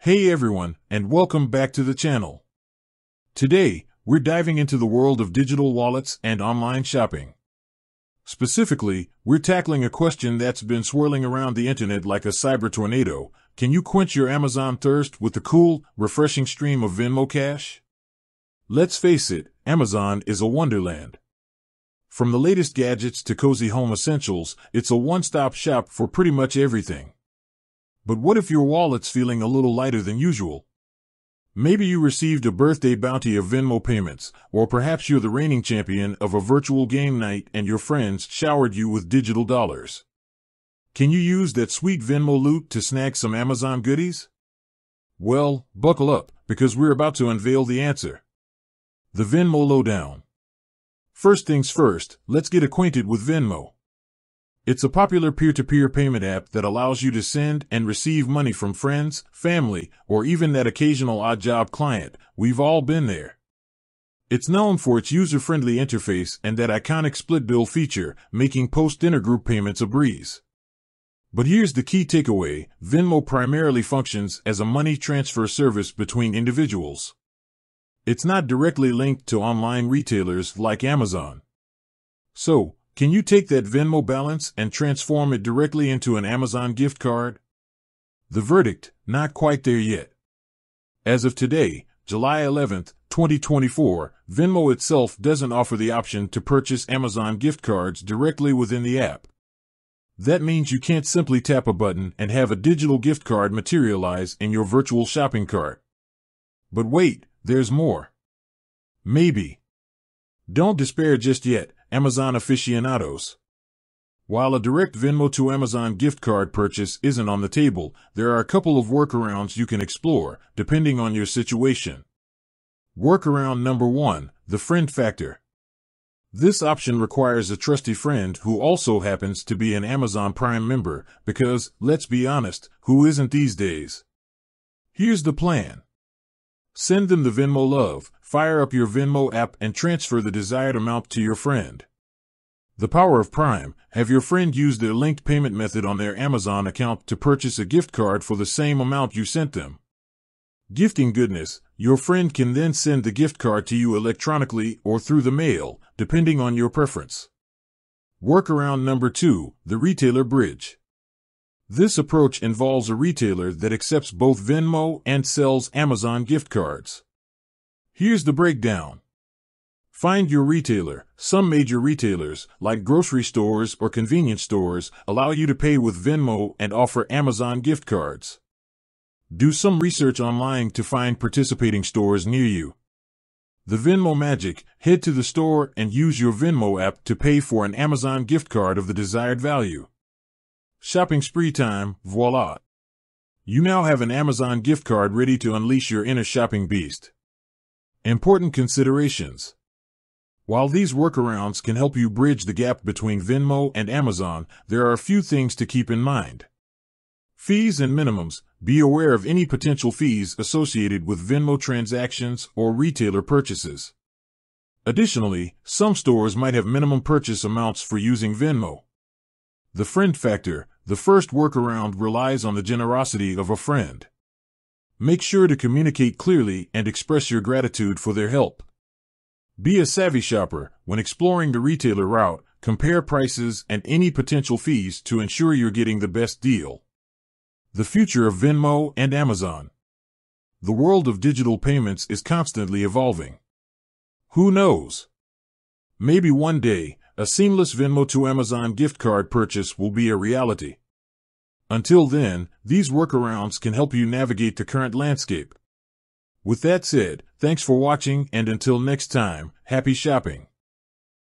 Hey everyone, and welcome back to the channel. Today, we're diving into the world of digital wallets and online shopping. Specifically, we're tackling a question that's been swirling around the internet like a cyber tornado. Can you quench your Amazon thirst with the cool, refreshing stream of Venmo Cash? Let's face it, Amazon is a wonderland. From the latest gadgets to cozy home essentials, it's a one-stop shop for pretty much everything. But what if your wallet's feeling a little lighter than usual? Maybe you received a birthday bounty of Venmo payments, or perhaps you're the reigning champion of a virtual game night and your friends showered you with digital dollars. Can you use that sweet Venmo loot to snag some Amazon goodies? Well, buckle up, because we're about to unveil the answer. The Venmo Lowdown. First things first, let's get acquainted with Venmo. It's a popular peer-to-peer payment app that allows you to send and receive money from friends, family, or even that occasional odd-job client. We've all been there. It's known for its user-friendly interface and that iconic split bill feature, making post-intergroup payments a breeze. But here's the key takeaway: Venmo primarily functions as a money transfer service between individuals. It's not directly linked to online retailers like Amazon. So, can you take that Venmo balance and transform it directly into an Amazon gift card? The verdict, not quite there yet. As of today, July 11th, 2024, Venmo itself doesn't offer the option to purchase Amazon gift cards directly within the app. That means you can't simply tap a button and have a digital gift card materialize in your virtual shopping cart. But wait, there's more. Maybe. Don't despair just yet, Amazon aficionados. While a direct Venmo to Amazon gift card purchase isn't on the table, there are a couple of workarounds you can explore, depending on your situation. Workaround number 1, the friend factor. This option requires a trusty friend who also happens to be an Amazon Prime member, because, let's be honest, who isn't these days? Here's the plan. Send them the Venmo love, fire up your Venmo app and transfer the desired amount to your friend. The power of Prime: have your friend use their linked payment method on their Amazon account to purchase a gift card for the same amount you sent them. Gifting goodness: your friend can then send the gift card to you electronically or through the mail, depending on your preference. Workaround number 2, the retailer bridge. This approach involves a retailer that accepts both Venmo and sells Amazon gift cards. Here's the breakdown. Find your retailer. Some major retailers, like grocery stores or convenience stores, allow you to pay with Venmo and offer Amazon gift cards. Do some research online to find participating stores near you. The Venmo magic: head to the store and use your Venmo app to pay for an Amazon gift card of the desired value. Shopping spree time, voila! You now have an Amazon gift card ready to unleash your inner shopping beast. Important considerations. While these workarounds can help you bridge the gap between Venmo and Amazon, there are a few things to keep in mind. Fees and minimums: be aware of any potential fees associated with Venmo transactions or retailer purchases. Additionally, some stores might have minimum purchase amounts for using Venmo. The friend factor: the first workaround relies on the generosity of a friend. Make sure to communicate clearly and express your gratitude for their help. Be a savvy shopper: when exploring the retailer route, compare prices and any potential fees to ensure you're getting the best deal. The future of Venmo and Amazon. The world of digital payments is constantly evolving. Who knows? Maybe one day, a seamless Venmo to Amazon gift card purchase will be a reality. Until then, these workarounds can help you navigate the current landscape. With that said, thanks for watching, and until next time, happy shopping.